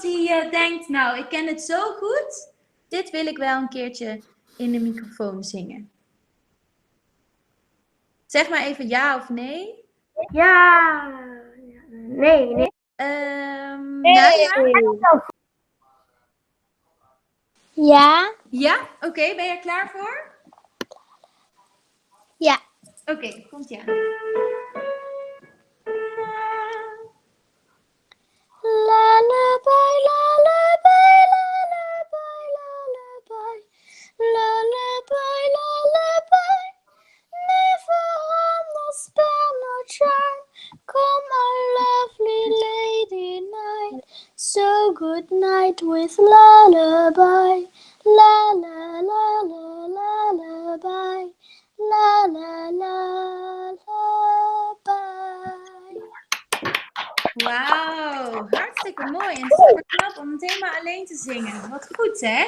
hij denkt, nou, ik ken het zo goed. Dit wil ik wel een keertje in de microfoon zingen. Zeg maar even ja of nee. Ja. Nee. Nadia? Ja. Ja? Oké, ben je er klaar voor? Ja. Oké, komt ie aan. Lullaby, lullaby, lullaby, lullaby. Lullaby, lullaby. Never harm nor spare nor charm. Come, my lovely lady night. So good night with lullaby. La la la la la lullaby. La la la lullaby. Wauw, hartstikke mooi en super knap om het helemaal alleen te zingen. Wat goed, hè?